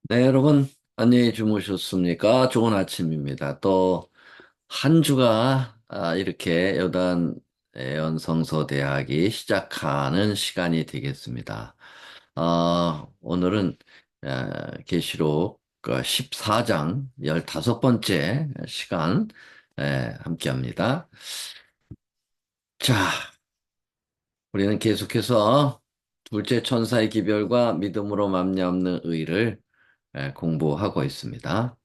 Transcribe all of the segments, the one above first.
네, 여러분, 안녕히 주무셨습니까? 좋은 아침입니다. 또, 한 주가, 이렇게 여단 연성서대학이 시작하는 시간이 되겠습니다. 오늘은, 계시록 14장 15번째 시간, 함께 합니다. 자, 우리는 계속해서 둘째 천사의 기별과 믿음으로 말미암는 의를 공부하고 있습니다.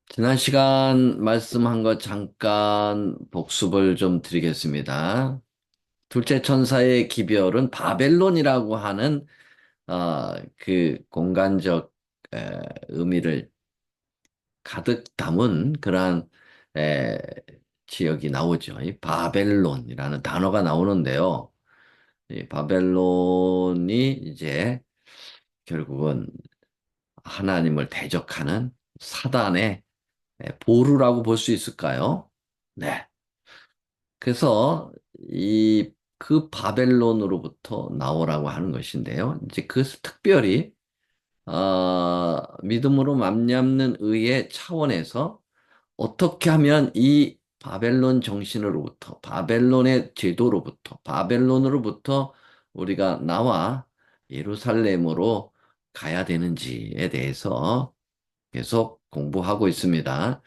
지난 시간 말씀한 것 잠깐 복습을 좀 드리겠습니다. 둘째 천사의 기별은 바벨론이라고 하는 그 공간적 의미를 가득 담은 그러한 에, 지역이 나오죠. 이 바벨론이라는 단어가 나오는데요. 이 바벨론이 이제 결국은 하나님을 대적하는 사단의 보루라고 볼 수 있을까요? 네. 그래서 그 바벨론으로부터 나오라고 하는 것인데요. 이제 그 특별히 믿음으로 맘잡는 의의 차원에서 어떻게 하면 이 바벨론 정신으로부터, 바벨론의 제도로부터, 바벨론으로부터 우리가 나와 예루살렘으로 가야 되는지에 대해서 계속 공부하고 있습니다.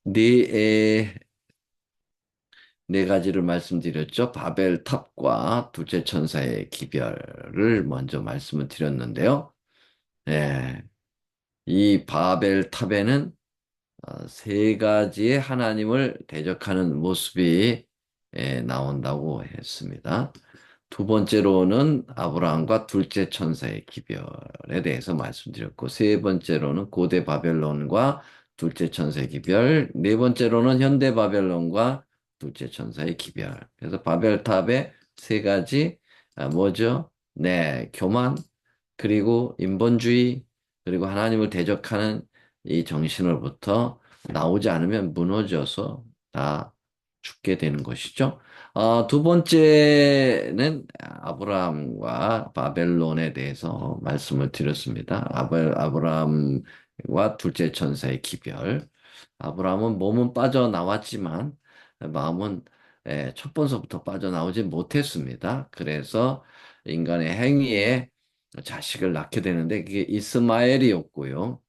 네, 네 가지를 말씀드렸죠. 바벨탑과 둘째 천사의 기별을 먼저 말씀을 드렸는데요. 예, 이 바벨탑에는 세 가지의 하나님을 대적하는 모습이 나온다고 했습니다. 두 번째로는 아브라함과 둘째 천사의 기별에 대해서 말씀드렸고, 세 번째로는 고대 바벨론과 둘째 천사의 기별, 네 번째로는 현대 바벨론과 둘째 천사의 기별. 그래서 바벨탑의 세 가지, 뭐죠? 네, 교만, 그리고 인본주의, 그리고 하나님을 대적하는 이 정신으로부터 나오지 않으면 무너져서 다 죽게 되는 것이죠. 두 번째는 아브라함과 바벨론에 대해서 말씀을 드렸습니다. 아브라함과 둘째 천사의 기별. 아브라함은 몸은 빠져나왔지만 마음은 첫 번서부터 빠져나오지 못했습니다. 그래서 인간의 행위에 자식을 낳게 되는데 그게 이스마엘이었고요.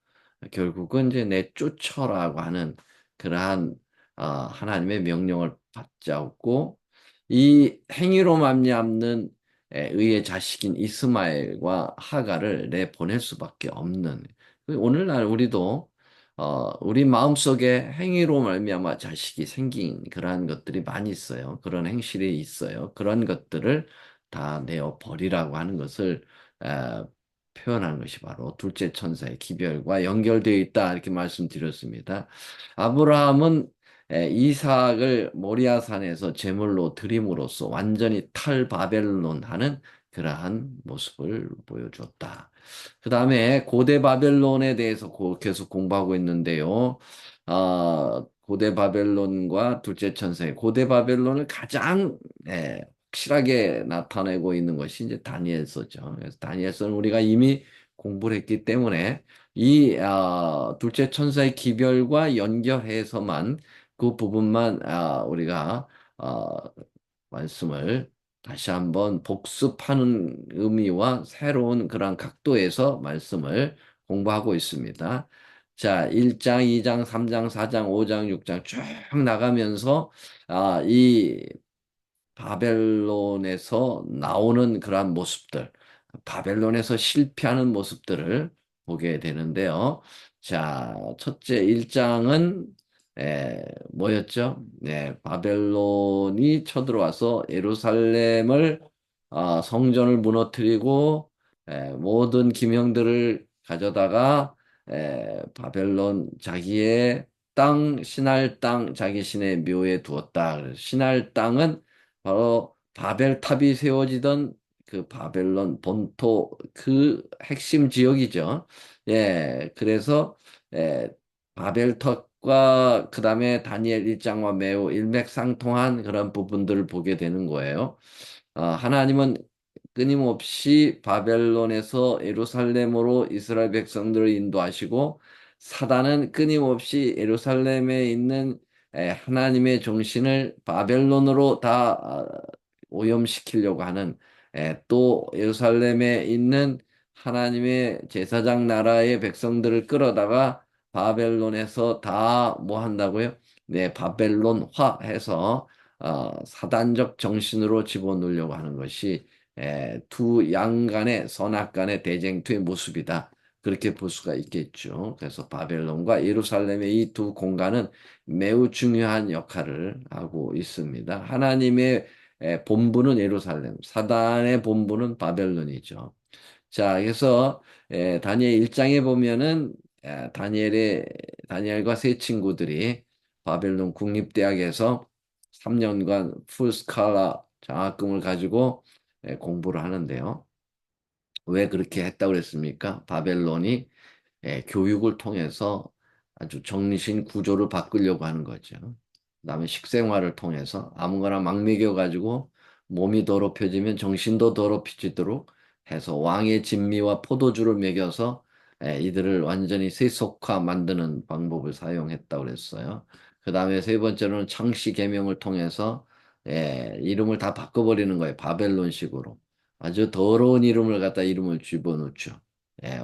결국은 이제 내쫓아라고 하는 그러한 하나님의 명령을 받잡고 이 행위로 말미암는 의의 자식인 이스마엘과 하가를 내보낼 수밖에 없는 오늘날 우리도 우리 마음속에 행위로 말미암아 자식이 생긴 그러한 것들이 많이 있어요. 그런 행실이 있어요. 그런 것들을 다 내어 버리라고 하는 것을 에, 표현하는 것이 바로 둘째 천사의 기별과 연결되어 있다 이렇게 말씀드렸습니다. 아브라함은 이삭을 모리아산에서 제물로 드림으로써 완전히 탈바벨론하는 그러한 모습을 보여주었다. 그 다음에 고대 바벨론에 대해서 계속 공부하고 있는데요. 고대 바벨론과 둘째 천사의 고대 바벨론을 가장 확실하게 나타내고 있는 것이 이제 다니엘서죠. 그래서 다니엘서는 우리가 이미 공부를 했기 때문에 이 둘째 천사의 기별과 연결해서만 그 부분만 우리가 말씀을 다시 한번 복습하는 의미와 새로운 그런 각도에서 말씀을 공부하고 있습니다. 자, 1장, 2장, 3장, 4장, 5장, 6장 쭉 나가면서 이 바벨론에서 나오는 그러한 모습들, 바벨론에서 실패하는 모습들을 보게 되는데요. 자, 첫째 1장은 뭐였죠? 네, 바벨론이 쳐들어와서 예루살렘을 성전을 무너뜨리고 모든 기명들을 가져다가 바벨론 자기의 땅, 신할 땅, 자기 신의 묘에 두었다. 그래서 신할 땅은 바로 바벨탑이 세워지던 그 바벨론 본토 그 핵심 지역이죠. 예, 그래서 예, 바벨탑과 그다음에 다니엘 1장과 매우 일맥상통한 그런 부분들을 보게 되는 거예요. 하나님은 끊임없이 바벨론에서 예루살렘으로 이스라엘 백성들을 인도하시고 사단은 끊임없이 예루살렘에 있는 하나님의 정신을 바벨론으로 다 오염시키려고 하는 또 예루살렘에 있는 하나님의 제사장 나라의 백성들을 끌어다가 바벨론에서 다 뭐 한다고요? 네, 바벨론화해서 사단적 정신으로 집어넣으려고 하는 것이 두 양간의 선악간의 대쟁투의 모습이다. 그렇게 볼 수가 있겠죠. 그래서 바벨론과 예루살렘의 이 두 공간은 매우 중요한 역할을 하고 있습니다. 하나님의 본부는 예루살렘, 사단의 본부는 바벨론이죠. 자, 그래서 다니엘 1장에 보면은 다니엘과 세 친구들이 바벨론 국립대학에서 3년간 풀스칼라 장학금을 가지고 공부를 하는데요. 왜 그렇게 했다고 그랬습니까? 바벨론이 교육을 통해서 아주 정신 구조를 바꾸려고 하는 거죠. 그다음에 식생활을 통해서 아무거나 막 먹여가지고 몸이 더럽혀지면 정신도 더럽혀지도록 해서 왕의 진미와 포도주를 먹여서 이들을 완전히 세속화 만드는 방법을 사용했다고 그랬어요. 그다음에 세 번째로는 창씨 계명을 통해서 이름을 다 바꿔버리는 거예요. 바벨론식으로. 아주 더러운 이름을 갖다 이름을 집어넣죠. 예,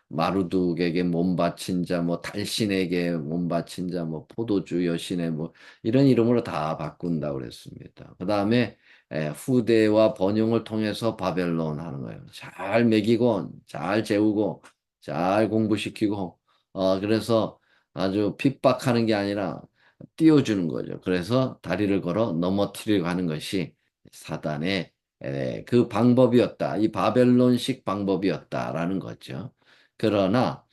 마루둑에게 몸 바친 자, 뭐 달신에게 몸 바친 자, 뭐 포도주 여신의 뭐 이런 이름으로 다 바꾼다고 그랬습니다. 그 다음에 후대와 번영을 통해서 바벨론 하는 거예요. 잘 먹이고, 잘 재우고, 잘 공부시키고, 그래서 아주 핍박하는 게 아니라 띄워주는 거죠. 그래서 다리를 걸어 넘어뜨리려고 하는 것이 사단의 그 방법이었다. 이 바벨론식 방법이었다라는 거죠. 그러나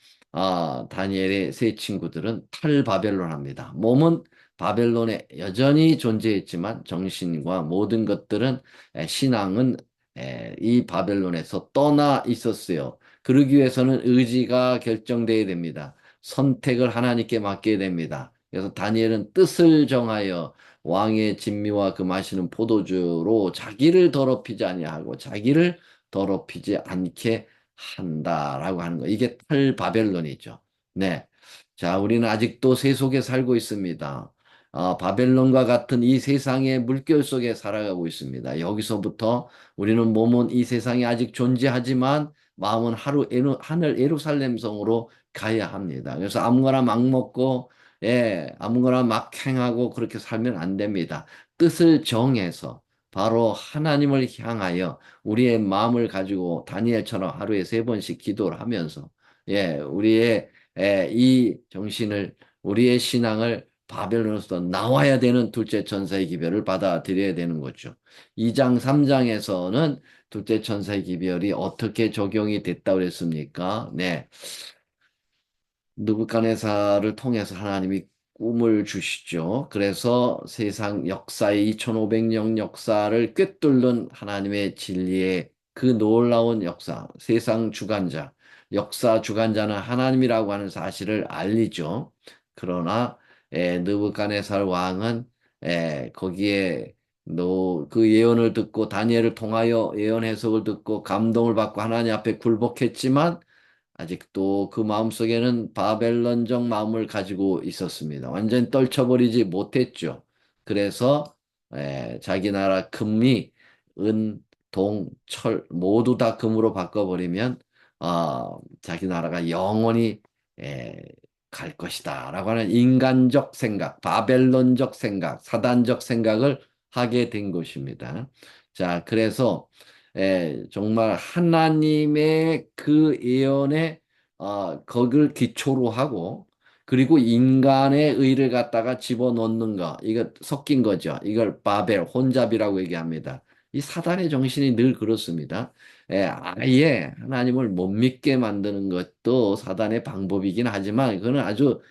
다니엘의 세 친구들은 탈바벨론 합니다. 몸은 바벨론에 여전히 존재했지만 정신과 모든 것들은 신앙은 이 바벨론에서 떠나 있었어요. 그러기 위해서는 의지가 결정돼야 됩니다. 선택을 하나님께 맡겨야 됩니다. 그래서 다니엘은 뜻을 정하여 왕의 진미와 그 마시는 포도주로 자기를 더럽히지 아니하고 자기를 더럽히지 않게 한다라고 하는 거. 이게 탈바벨론이죠. 네. 자, 우리는 아직도 세속에 살고 있습니다. 바벨론과 같은 이 세상의 물결 속에 살아가고 있습니다. 여기서부터 우리는 몸은 이 세상에 아직 존재하지만 마음은 하늘 예루살렘 성으로 가야 합니다. 그래서 아무거나 막 먹고 아무거나 막 행하고 그렇게 살면 안 됩니다. 뜻을 정해서 바로 하나님을 향하여 우리의 마음을 가지고 다니엘처럼 하루에 3번씩 기도를 하면서 우리의 이 정신을 우리의 신앙을 바벨론에서 나와야 되는 둘째 천사의 기별을 받아들여야 되는 거죠. 2장, 3장에서는 둘째 천사의 기별이 어떻게 적용이 됐다고 그랬습니까? 네. 느부갓네살을 통해서 하나님이 꿈을 주시죠. 그래서 세상 역사의 2500년 역사를 꿰뚫는 하나님의 진리의 그 놀라운 역사, 세상 주관자, 역사 주관자는 하나님이라고 하는 사실을 알리죠. 그러나 느부갓네살 왕은 거기에 그 예언을 듣고 다니엘을 통하여 예언 해석을 듣고 감동을 받고 하나님 앞에 굴복했지만 아직도 그 마음속에는 바벨론적 마음을 가지고 있었습니다. 완전히 떨쳐버리지 못했죠. 그래서 자기 나라 금이 은, 동, 철 모두 다 금으로 바꿔버리면 자기 나라가 영원히 에, 갈 것이다 라고 하는 인간적 생각, 바벨론적 생각, 사단적 생각을 하게 된 것입니다. 자, 그래서 정말 하나님의 그 예언에 거기를 기초로 하고 그리고 인간의 의를 갖다가 집어넣는 거 이거 섞인 거죠. 이걸 바벨 혼잡이라고 얘기합니다. 이 사단의 정신이 늘 그렇습니다. 아예 하나님을 못 믿게 만드는 것도 사단의 방법이긴 하지만 그거는 아주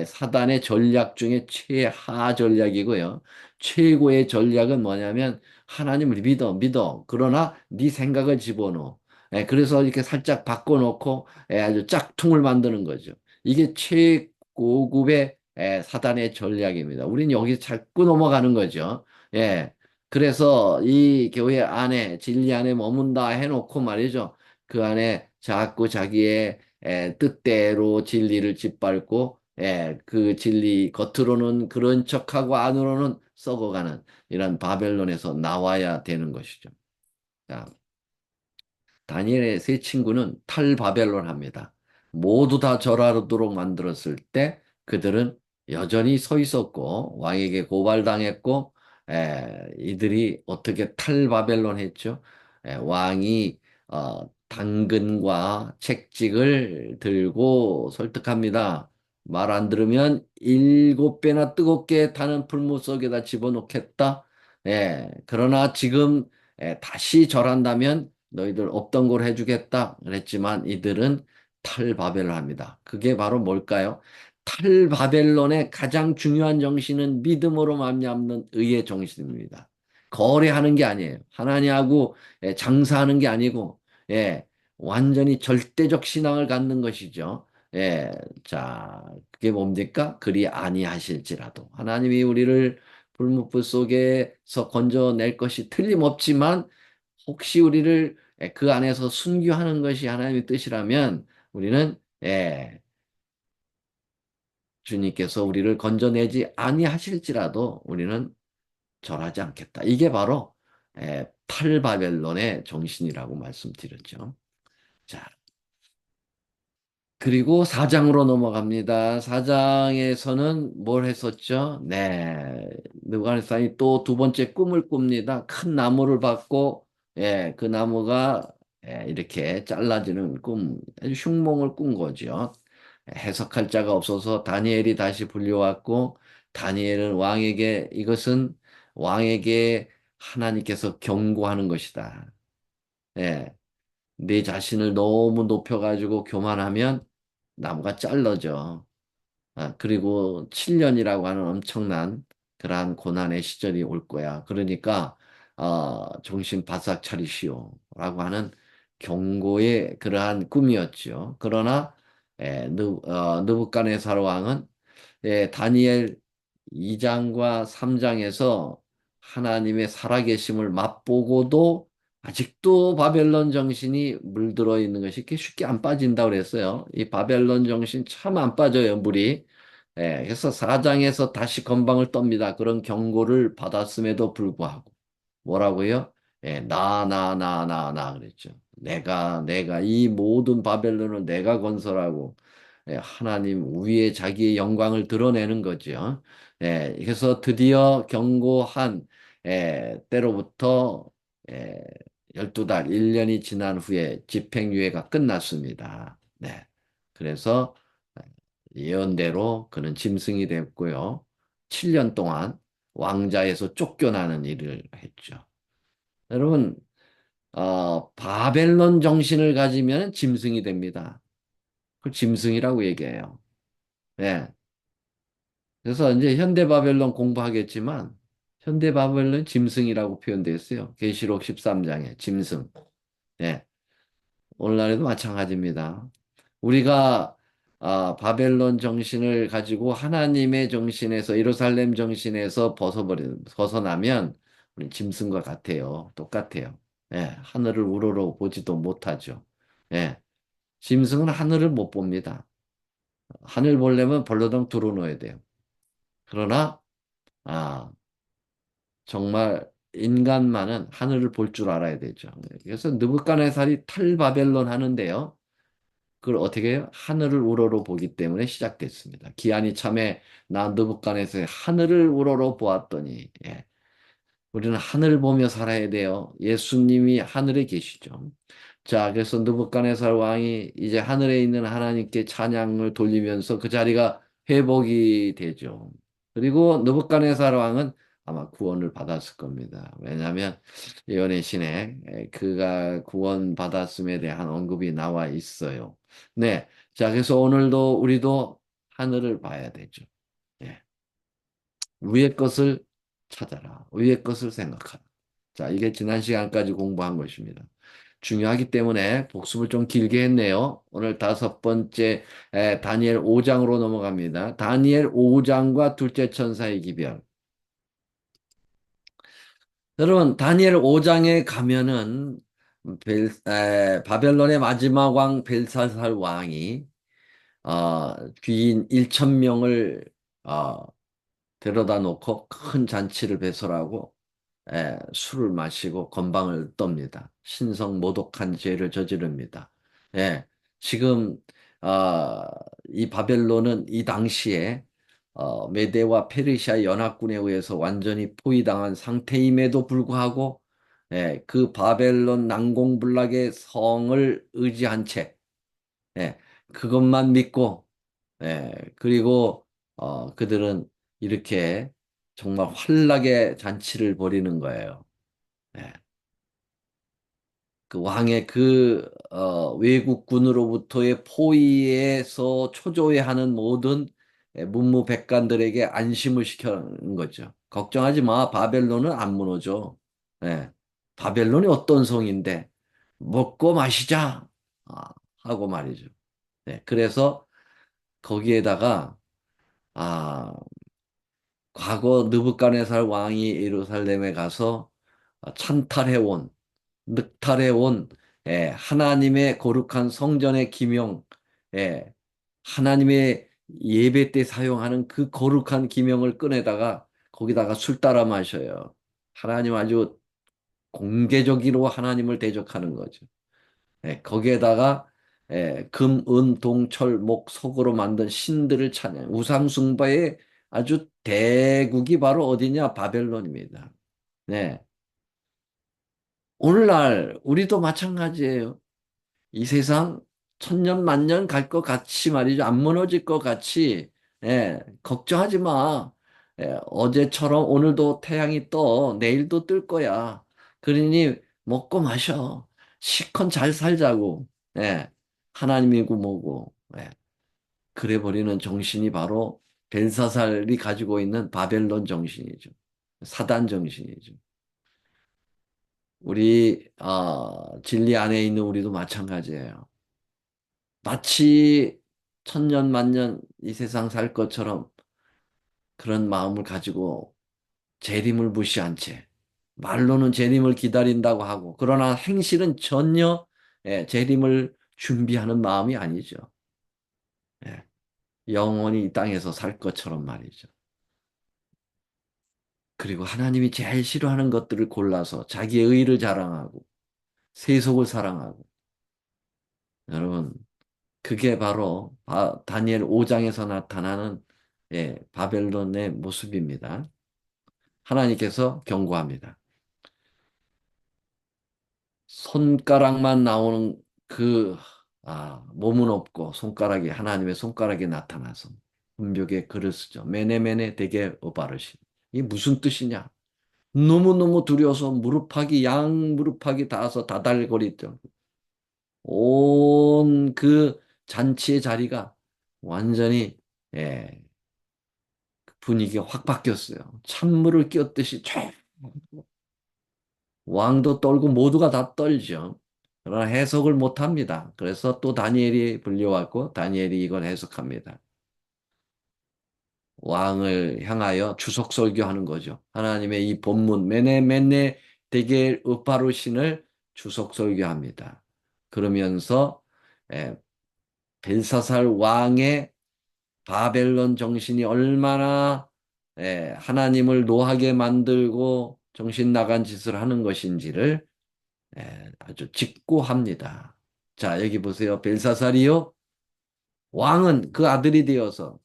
사단의 전략 중에 최하 전략이고요. 최고의 전략은 뭐냐면 하나님을 믿어. 그러나 네 생각을 집어넣어. 그래서 이렇게 살짝 바꿔놓고 아주 짝퉁을 만드는 거죠. 이게 최고급의 사단의 전략입니다. 우리는 여기 자꾸 넘어가는 거죠. 예. 그래서 이 교회 안에, 진리 안에 머문다 해놓고 말이죠. 그 안에 자꾸 자기의 뜻대로 진리를 짓밟고, 그 진리, 겉으로는 그런 척하고 안으로는 썩어가는 이런 바벨론에서 나와야 되는 것이죠. 자, 다니엘의 세 친구는 탈바벨론 합니다. 모두 다 절하도록 만들었을 때 그들은 여전히 서 있었고 왕에게 고발당했고 이들이 어떻게 탈바벨론 했죠? 왕이 당근과 채찍을 들고 설득합니다. 말 안 들으면 7배나 뜨겁게 타는 풀무 속에다 집어넣겠다. 그러나 지금 다시 절한다면 너희들 없던 걸 해주겠다 그랬지만 이들은 탈바벨을 합니다. 그게 바로 뭘까요? 탈바벨론의 가장 중요한 정신은 믿음으로 말미암는 의의 정신입니다. 거래하는 게 아니에요. 하나님하고 장사하는 게 아니고 예, 완전히 절대적 신앙을 갖는 것이죠. 예, 자, 그게 뭡니까? 그리 아니하실지라도 하나님이 우리를 불묵불 속에서 건져낼 것이 틀림없지만 혹시 우리를 그 안에서 순교하는 것이 하나님의 뜻이라면 우리는 주님께서 우리를 건져내지 아니하실지라도 우리는 절하지 않겠다. 이게 바로 탈바벨론의 정신이라고 말씀드렸죠. 자, 그리고 4장으로 넘어갑니다. 4장에서는 뭘 했었죠? 네. 느부갓네살이 또 두 번째 꿈을 꿉니다. 큰 나무를 받고, 그 나무가 이렇게 잘라지는 꿈, 아주 흉몽을 꾼 거죠. 해석할 자가 없어서 다니엘이 다시 불려왔고, 다니엘은 왕에게 이것은 왕에게 하나님께서 경고하는 것이다. 예. 내 자신을 너무 높여가지고 교만하면 나무가 잘라져. 그리고 7년이라고 하는 엄청난 그러한 고난의 시절이 올 거야. 그러니까 정신 바싹 차리시오. 라고 하는 경고의 그러한 꿈이었죠. 그러나 느부갓네살 왕은 다니엘 2장과 3장에서 하나님의 살아계심을 맛보고도 아직도 바벨론 정신이 물들어 있는 것이 이렇게 쉽게 안 빠진다고 그랬어요. 이 바벨론 정신 참 안 빠져요, 물이. 그래서 4장에서 다시 건방을 떱니다. 그런 경고를 받았음에도 불구하고. 뭐라고요? 나 그랬죠. 내가 이 모든 바벨론을 내가 건설하고 하나님 위에 자기의 영광을 드러내는 거죠. 그래서 드디어 경고한 때로부터 예, 12달, 1년이 지난 후에 집행유예가 끝났습니다. 네. 그래서 예언대로 그는 짐승이 됐고요. 7년 동안 왕자에서 쫓겨나는 일을 했죠. 여러분, 바벨론 정신을 가지면 짐승이 됩니다. 그 짐승이라고 얘기해요. 네. 그래서 이제 현대 바벨론 공부하겠지만 현대 바벨론 짐승이라고 표현되어 있어요. 계시록 13장에 짐승. 네. 오늘날에도 마찬가지입니다. 우리가 바벨론 정신을 가지고 하나님의 정신에서 예루살렘 정신에서 벗어나면 우리 짐승과 같아요. 똑같아요. 하늘을 우러러 보지도 못하죠. 예, 짐승은 하늘을 못 봅니다. 하늘 보려면 벌러덩 들어놓아야 돼요. 그러나 아, 정말 인간만은 하늘을 볼 줄 알아야 되죠. 그래서 느부갓네살이 탈바벨론 하는데요. 그걸 어떻게 해요? 하늘을 우러러 보기 때문에 시작됐습니다. 기한이 참에 나 느부갓네살의 하늘을 우러러 보았더니 우리는 하늘 보며 살아야 돼요. 예수님이 하늘에 계시죠. 자, 그래서 느부갓네살 왕이 이제 하늘에 있는 하나님께 찬양을 돌리면서 그 자리가 회복이 되죠. 그리고 느부갓네살 왕은 아마 구원을 받았을 겁니다. 왜냐하면 예언의 신에 그가 구원 받았음에 대한 언급이 나와 있어요. 네, 자, 그래서 오늘도 우리도 하늘을 봐야 되죠. 예. 위의 것을 찾아라. 위의 것을 생각하라. 자, 이게 지난 시간까지 공부한 것입니다. 중요하기 때문에 복습을 좀 길게 했네요. 오늘 다섯 번째 다니엘 5장으로 넘어갑니다. 다니엘 5장과 둘째 천사의 기별. 여러분, 다니엘 5장에 가면은 바벨론의 마지막 왕 벨사살 왕이 귀인 1천 명을 어, 데려다 놓고 큰 잔치를 배설하고 술을 마시고 건방을 떱니다. 신성 모독한 죄를 저지릅니다. 예, 지금 어, 이 바벨론은 이 당시에 메데와 페르시아 연합군에 의해서 완전히 포위당한 상태임에도 불구하고 그 바벨론 난공불락의 성을 의지한 채 예, 그것만 믿고 그리고 그들은 이렇게 정말 환락의 잔치를 벌이는 거예요. 예. 그 왕의 외국군으로부터의 포위에서 초조해하는 모든 문무백관들에게 안심을 시켜는 거죠. 걱정하지 마. 바벨론은 안 무너져. 예. 바벨론이 어떤 성인데 먹고 마시자. 아, 하고 말이죠. 그래서 거기에다가 아, 과거 느부갓네살 왕이 예루살렘에 가서 찬탈해온, 늑탈해온 하나님의 거룩한 성전의 기명, 예, 하나님의 예배 때 사용하는 그 거룩한 기명을 꺼내다가 거기다가 술 따라 마셔요. 하나님 아주 공개적으로 하나님을 대적하는 거죠. 거기에다가 금, 은, 동, 철, 목, 석으로 만든 신들을 찬양, 우상숭배의 아주 대국이 바로 어디냐? 바벨론입니다. 네. 오늘날 우리도 마찬가지예요. 이 세상 천년 만년 갈 것 같이 말이죠. 안 무너질 것 같이 걱정하지 마. 어제처럼 오늘도 태양이 떠 내일도 뜰 거야. 그러니 먹고 마셔. 시컨 잘 살자고. 예, 하나님이고 뭐고. 그래 버리는 정신이 바로 벨사살이 가지고 있는 바벨론 정신이죠. 사단 정신이죠. 우리 진리 안에 있는 우리도 마찬가지예요. 마치 천년 만년 이 세상 살 것처럼 그런 마음을 가지고 재림을 무시한 채 말로는 재림을 기다린다고 하고 그러나 행실은 전혀 재림을 준비하는 마음이 아니죠. 예, 영원히 이 땅에서 살 것처럼 말이죠. 그리고 하나님이 제일 싫어하는 것들을 골라서 자기의 의를 자랑하고 세속을 사랑하고 여러분 그게 바로 다니엘 5장에서 나타나는 바벨론의 모습입니다. 하나님께서 경고합니다. 손가락만 나오는 그 몸은 없고 손가락이 하나님의 손가락이 나타나서 분벽에 글을 쓰죠. 메네메네 되게 오바르시. 이게 무슨 뜻이냐? 너무너무 두려워서 무릎팍이 양 무릎팍이 닿아서 다달거리죠. 온 그 잔치의 자리가 완전히 예, 분위기가 확 바뀌었어요. 찬물을 끼얹듯이 쫙 왕도 떨고 모두가 다 떨죠. 그러나 해석을 못 합니다. 그래서 또 다니엘이 불려왔고 다니엘이 이걸 해석합니다. 왕을 향하여 주석 설교하는 거죠. 하나님의 이 본문 메네 데겔 으바루신을 주석 설교합니다. 그러면서 에, 벨사살 왕의 바벨론 정신이 얼마나 하나님을 노하게 만들고 정신 나간 짓을 하는 것인지를 아주 직고합니다. 자, 여기 보세요. 벨사살이요. 왕은 그 아들이 되어서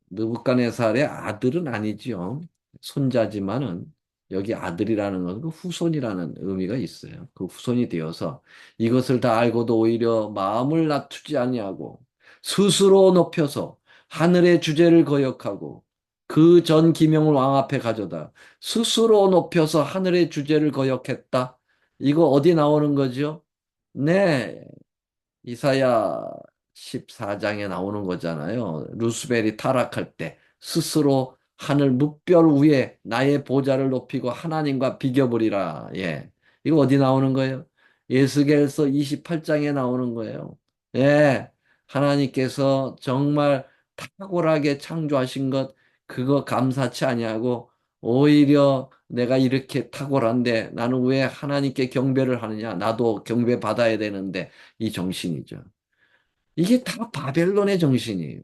느부갓네살의 아들은 아니지요. 손자지만은 여기 아들이라는 것은 그 후손이라는 의미가 있어요. 그 후손이 되어서 이것을 다 알고도 오히려 마음을 낮추지 아니하고 스스로 높여서 하늘의 주제를 거역하고 그 전 기명을 왕 앞에 가져다 스스로 높여서 하늘의 주제를 거역했다. 이거 어디 나오는 거죠? 네, 이사야 14장에 나오는 거잖아요. 루스벨이 타락할 때 스스로 하늘 뭇별 위에 나의 보좌를 높이고 하나님과 비교버리라. 예. 이거 어디 나오는 거예요? 예스겔서 28장에 나오는 거예요. 예. 하나님께서 정말 탁월하게 창조하신 것 그거 감사치 아니하고 오히려 내가 이렇게 탁월한데 나는 왜 하나님께 경배를 하느냐? 나도 경배 받아야 되는데 이 정신이죠. 이게 다 바벨론의 정신이에요.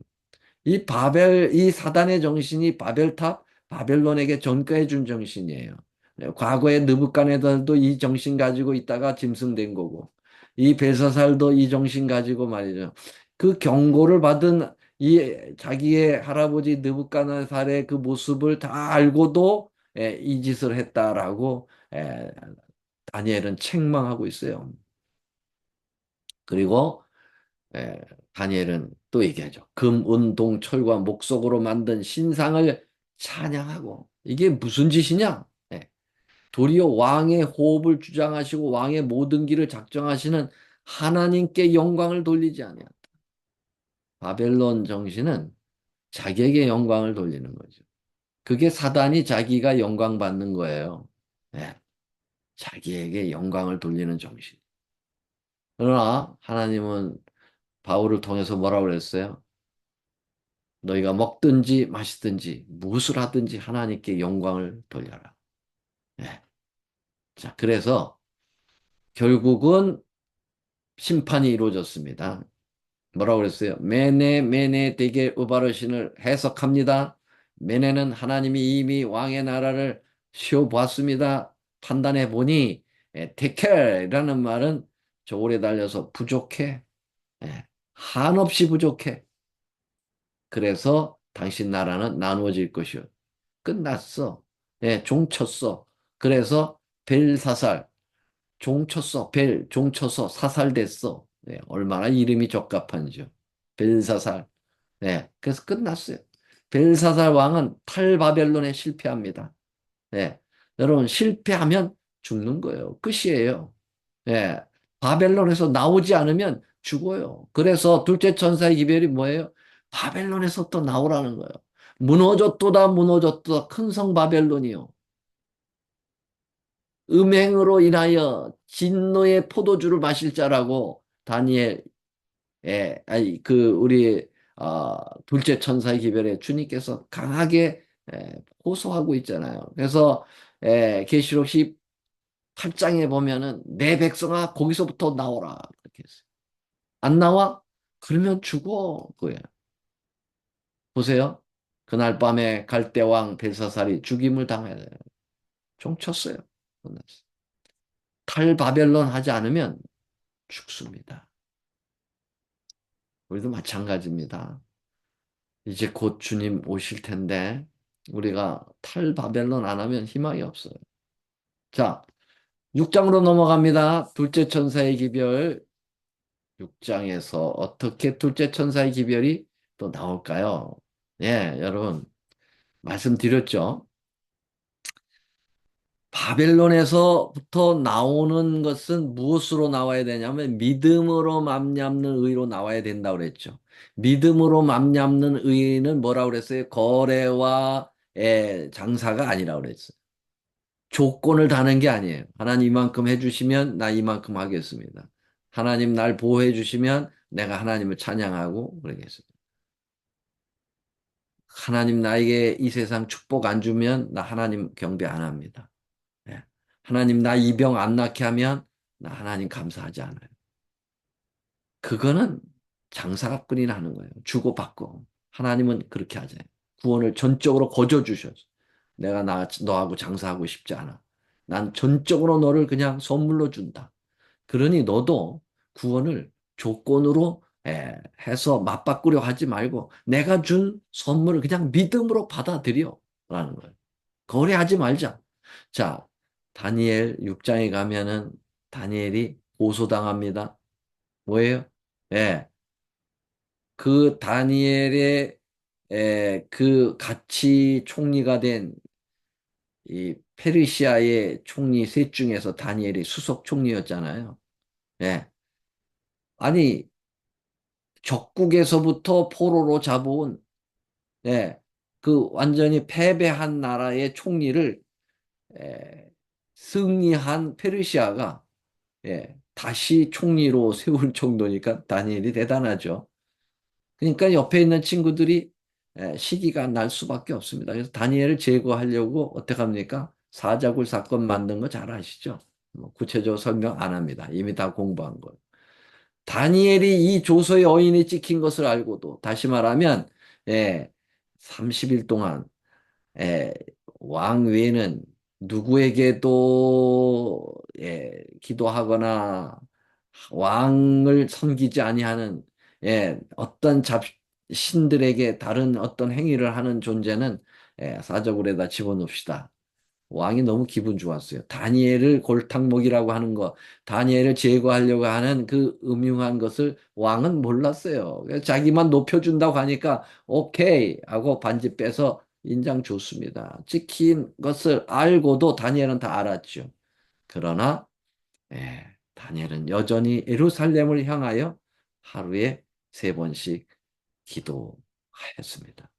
이 사단의 정신이 바벨탑, 바벨론에게 전가해 준 정신이에요. 네, 과거에 느부갓네살도 이 정신 가지고 있다가 짐승된 거고, 이 벨사살도 이 정신 가지고 말이죠. 그 경고를 받은 이 자기의 할아버지 느부갓네살의 그 모습을 다 알고도 이 짓을 했다라고 다니엘은 책망하고 있어요. 그리고 예, 다니엘은 또 얘기하죠. 금, 은, 동, 철과 목석으로 만든 신상을 찬양하고 이게 무슨 짓이냐? 예, 도리어 왕의 호흡을 주장하시고 왕의 모든 길을 작정하시는 하나님께 영광을 돌리지 아니야. 바벨론 정신은 자기에게 영광을 돌리는 거죠. 그게 사단이 자기가 영광 받는 거예요. 예, 자기에게 영광을 돌리는 정신. 그러나 하나님은 바울을 통해서 뭐라고 그랬어요? 너희가 먹든지 마시든지 무엇을 하든지 하나님께 영광을 돌려라. 예. 자, 그래서 결국은 심판이 이루어졌습니다. 뭐라고 그랬어요? 메네 메네 데겔 우바르신을 해석합니다. 메네는 하나님이 이미 왕의 나라를 쉬어보았습니다. 판단해 보니 데켈이라는 말은 저 오래 달려서 부족해. 예. 한없이 부족해. 그래서 당신 나라는 나누어질 것이요. 끝났어. 예, 종 쳤어. 그래서 벨사살, 종 쳤어. 종 쳐서 사살됐어. 예, 얼마나 이름이 적합한지요. 벨사살. 예, 그래서 끝났어요. 벨사살 왕은 탈바벨론에 실패합니다. 예, 여러분 실패하면 죽는 거예요. 끝이에요. 예, 바벨론에서 나오지 않으면 죽어요. 그래서 둘째 천사의 기별이 뭐예요? 바벨론에서 또 나오라는 거예요. 무너졌도다 무너졌도다 큰 성 바벨론이요. 음행으로 인하여 진노의 포도주를 마실 자라고 다니엘 아니 그 우리 둘째 천사의 기별에 주님께서 강하게 호소하고 있잖아요. 그래서 계시록 18장에 보면은 내 백성아 거기서부터 나오라 그렇게 했어요. 안 나와? 그러면 죽어. 그거야. 보세요. 그날 밤에 갈대왕 벨사살이 죽임을 당해요. 종쳤어요. 끝났어요. 탈바벨론 하지 않으면 죽습니다. 우리도 마찬가지입니다. 이제 곧 주님 오실 텐데 우리가 탈바벨론 안 하면 희망이 없어요. 자, 6장으로 넘어갑니다. 둘째 천사의 기별 6장에서 어떻게 둘째 천사의 기별이 또 나올까요? 예, 여러분 말씀드렸죠. 바벨론에서부터 나오는 것은 무엇으로 나와야 되냐면 믿음으로 맘잡는 의로 나와야 된다고 그랬죠. 믿음으로 맘잡는 의는 뭐라고 그랬어요? 거래와 장사가 아니라고 그랬어요. 조건을 다는 게 아니에요. 하나님 이만큼 해주시면 나 이만큼 하겠습니다. 하나님 날 보호해 주시면 내가 하나님을 찬양하고 그러겠습니다. 하나님 나에게 이 세상 축복 안 주면 나 하나님 경배 안 합니다. 예. 하나님 나 이 병 안 낫게 하면 나 하나님 감사하지 않아요. 그거는 장사꾼이나 하는 거예요. 주고받고. 하나님은 그렇게 하잖아요. 구원을 전적으로 거저 주셔서 내가 너하고 장사하고 싶지 않아. 난 전적으로 너를 그냥 선물로 준다. 그러니 너도 구원을 조건으로 해서 맞바꾸려 하지 말고 내가 준 선물을 그냥 믿음으로 받아들여 라는 거예요. 거래하지 말자. 자, 다니엘 6장에 가면은 다니엘이 고소당합니다. 뭐예요? 예. 그 다니엘의 그 같이 총리가 된 이 페르시아의 총리 셋 중에서 다니엘이 수석 총리였잖아요. 예. 아니, 적국에서부터 포로로 잡아온 그 완전히 패배한 나라의 총리를 에, 승리한 페르시아가 다시 총리로 세울 정도니까 다니엘이 대단하죠. 그러니까 옆에 있는 친구들이 시기가 날 수밖에 없습니다. 그래서 다니엘을 제거하려고 어떻게 합니까? 사자굴 사건 만든 거 잘 아시죠? 뭐 구체적으로 설명 안 합니다. 이미 다 공부한 거. 다니엘이 이 조서의 어인이 찍힌 것을 알고도 다시 말하면 예, 30일 동안 예, 왕 외에는 누구에게도 기도하거나 왕을 섬기지 아니하는 어떤 신들에게 다른 어떤 행위를 하는 존재는 사저굴에다 집어넣읍시다. 왕이 너무 기분 좋았어요. 다니엘을 골탕먹이라고 하는 거, 다니엘을 제거하려고 하는 그 음흉한 것을 왕은 몰랐어요. 그래서 자기만 높여준다고 하니까 오케이 하고 반지 빼서 인장 줬습니다. 찍힌 것을 알고도 다니엘은 다 알았죠. 그러나 다니엘은 여전히 예루살렘을 향하여 하루에 3번씩 기도하였습니다.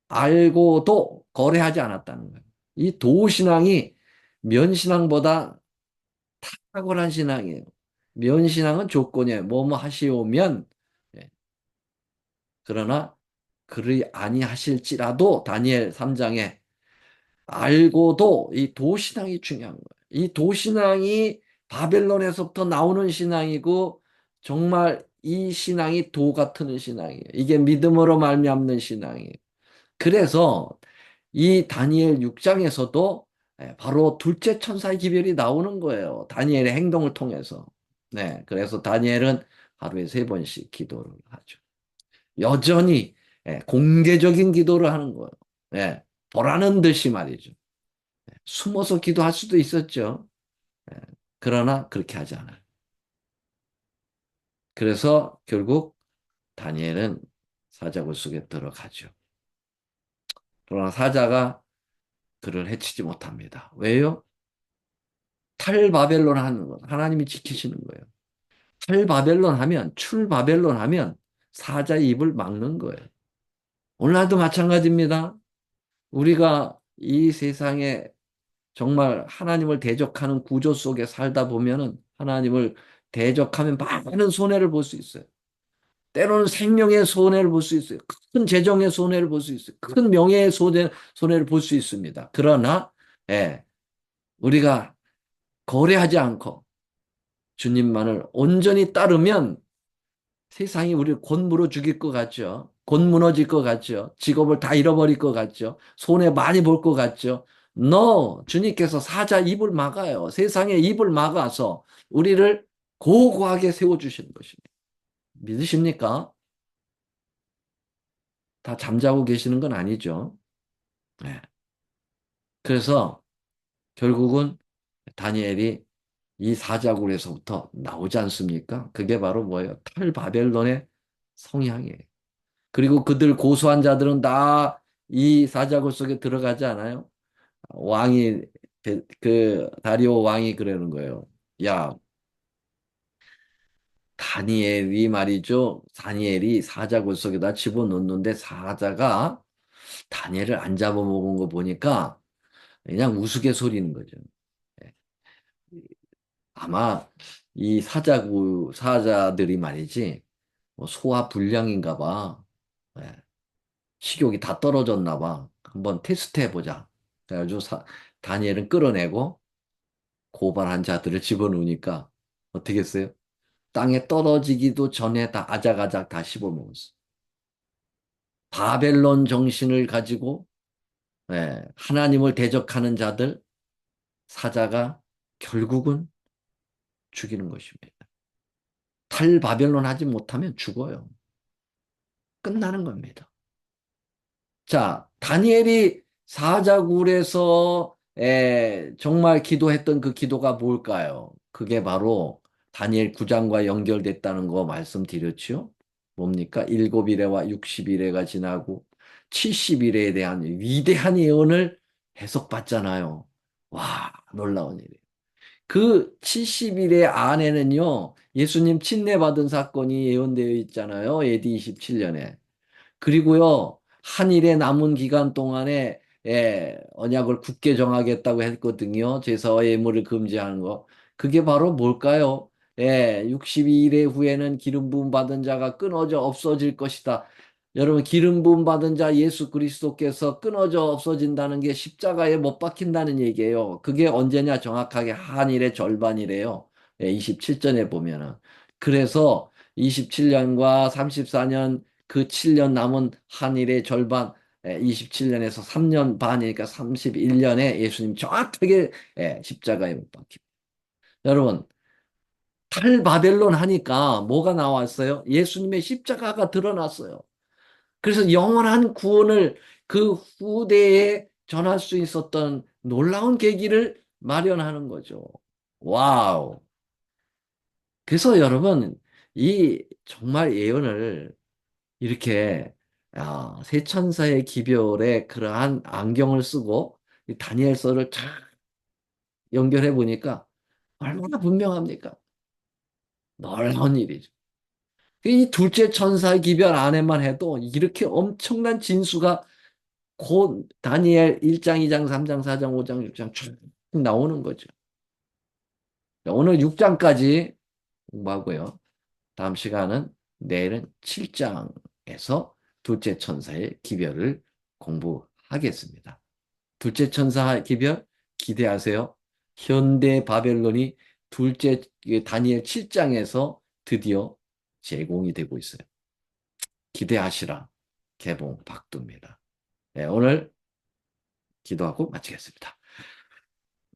알고도 거래하지 않았다는 거예요. 이 도신앙이 면신앙보다 탁월한 신앙이에요. 면신앙은 조건이에요. 뭐뭐 하시오면, 예. 그러나 그리 아니하실지라도 다니엘 3장에 알고도 이 도신앙이 중요한 거예요. 이 도신앙이 바벨론에서부터 나오는 신앙이고 정말 이 신앙이 도 같은 신앙이에요. 이게 믿음으로 말미암는 신앙이에요. 그래서 이 다니엘 6장에서도 바로 둘째 천사의 기별이 나오는 거예요. 다니엘의 행동을 통해서. 네, 그래서 다니엘은 하루에 3번씩 기도를 하죠. 여전히 공개적인 기도를 하는 거예요. 보라는 듯이 말이죠. 숨어서 기도할 수도 있었죠. 예, 그러나 그렇게 하지 않아요. 그래서 결국 다니엘은 사자굴 속에 들어가죠. 그러나 사자가 그를 해치지 못합니다. 왜요? 탈바벨론 하는 것. 하나님이 지키시는 거예요. 탈바벨론 하면, 출바벨론 하면 사자의 입을 막는 거예요. 오늘날도 마찬가지입니다. 우리가 이 세상에 정말 하나님을 대적하는 구조 속에 살다 보면은 하나님을 대적하면 많은 손해를 볼 수 있어요. 때로는 생명의 손해를 볼 수 있어요. 큰 재정의 손해를 볼 수 있어요. 큰 명예의 손해를 볼 수 있습니다. 그러나, 예, 우리가 거래하지 않고 주님만을 온전히 따르면 세상이 우리를 곧 물어 죽일 것 같죠. 곧 무너질 것 같죠. 직업을 다 잃어버릴 것 같죠. 손해 많이 볼 것 같죠. No! 주님께서 사자 입을 막아요. 세상의 입을 막아서 우리를 고고하게 세워주시는 것입니다. 믿으십니까? 다 잠자고 계시는 건 아니죠. 네. 그래서 결국은 다니엘이 이 사자굴에서부터 나오지 않습니까? 그게 바로 뭐예요? 탈바벨론의 성향이에요. 그리고 그들 고소한 자들은 다 이 사자굴 속에 들어가지 않아요? 왕이, 그, 다리오 왕이 그러는 거예요. 야, 다니엘이 말이죠. 다니엘이 사자굴 속에다 집어넣는데 사자가 다니엘을 안 잡아먹은 거 보니까 그냥 우스갯소리는 거죠. 예. 아마 이 사자들이 말이지, 뭐 소화 불량인가 봐. 예. 식욕이 다 떨어졌나 봐. 한번 테스트 해보자. 그래가지고 다니엘은 끌어내고 고발한 자들을 집어넣으니까 어떻게 했어요? 땅에 떨어지기도 전에 다 아작아작 다 씹어먹었어. 바벨론 정신을 가지고 하나님을 대적하는 자들 사자가 결국은 죽이는 것입니다. 탈바벨론 하지 못하면 죽어요. 끝나는 겁니다. 자, 다니엘이 사자굴에서 정말 기도했던 그 기도가 뭘까요? 그게 바로 다니엘 9장과 연결됐다는 거 말씀드렸죠? 뭡니까? 7일에와 60일에가 지나고 70일에 대한 위대한 예언을 해석받잖아요. 와, 놀라운 일이에요. 그 70일의 안에는요, 예수님 침례받은 사건이 예언되어 있잖아요. AD 27년에. 그리고요, 한일의 남은 기간 동안에 언약을 굳게 정하겠다고 했거든요. 제사와 예물을 금지하는 거. 그게 바로 뭘까요? 62일 후에는 기름 부음 받은 자가 끊어져 없어질 것이다. 여러분, 기름 부음 받은 자 예수 그리스도께서 끊어져 없어진다는 게 십자가에 못 박힌다는 얘기예요. 그게 언제냐? 정확하게 한일의 절반이래요. 27절에 보면은. 그래서 27년과 34년, 그 7년 남은 한일의 절반, 27년에서 3년 반이니까 31년에 예수님 정확하게 십자가에 못 박힙니다. 여러분, 탈바벨론 하니까 뭐가 나왔어요? 예수님의 십자가가 드러났어요. 그래서 영원한 구원을 그 후대에 전할 수 있었던 놀라운 계기를 마련하는 거죠. 와우. 그래서 여러분, 이 정말 예언을 이렇게 세 천사의 기별에 그러한 안경을 쓰고 이 다니엘서를 쫙 연결해 보니까 얼마나 분명합니까? 놀라운 일이죠. 이 둘째 천사의 기별 안에만 해도 이렇게 엄청난 진수가 곧 다니엘 1장, 2장, 3장, 4장, 5장, 6장 쭉 나오는 거죠. 오늘 6장까지 공부하고요. 다음 시간은 내일은 7장에서 둘째 천사의 기별을 공부하겠습니다. 둘째 천사 기별 기대하세요. 현대 바벨론이 둘째 다니엘 7장에서 드디어 제공이 되고 있어요. 기대하시라. 개봉 박두입니다. 네, 오늘 기도하고 마치겠습니다.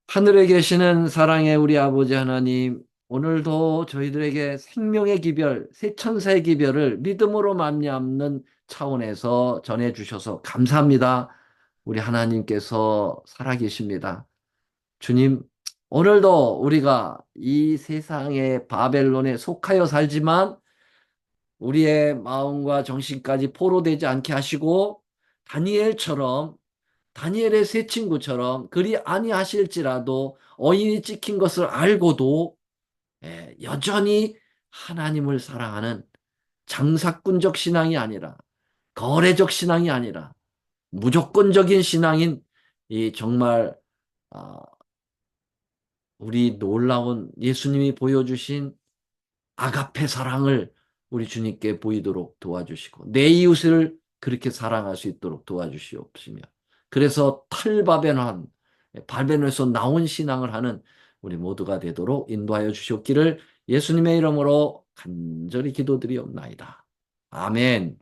하늘에 계시는 사랑의 우리 아버지 하나님, 오늘도 저희들에게 생명의 기별, 새 천사의 기별을 믿음으로 말미암는 차원에서 전해주셔서 감사합니다. 우리 하나님께서 살아계십니다. 주님, 오늘도 우리가 이 세상의 바벨론에 속하여 살지만 우리의 마음과 정신까지 포로되지 않게 하시고 다니엘처럼 다니엘의 세 친구처럼 그리 아니하실지라도 어인이 찍힌 것을 알고도 여전히 하나님을 사랑하는 장사꾼적 신앙이 아니라 거래적 신앙이 아니라 무조건적인 신앙인 이 정말 아, 우리 놀라운 예수님이 보여주신 아가페 사랑을 우리 주님께 보이도록 도와주시고 내 이웃을 그렇게 사랑할 수 있도록 도와주시옵시며 그래서 탈바벤한 발벤에서 나온 신앙을 하는 우리 모두가 되도록 인도하여 주시옵기를 예수님의 이름으로 간절히 기도드리옵나이다. 아멘.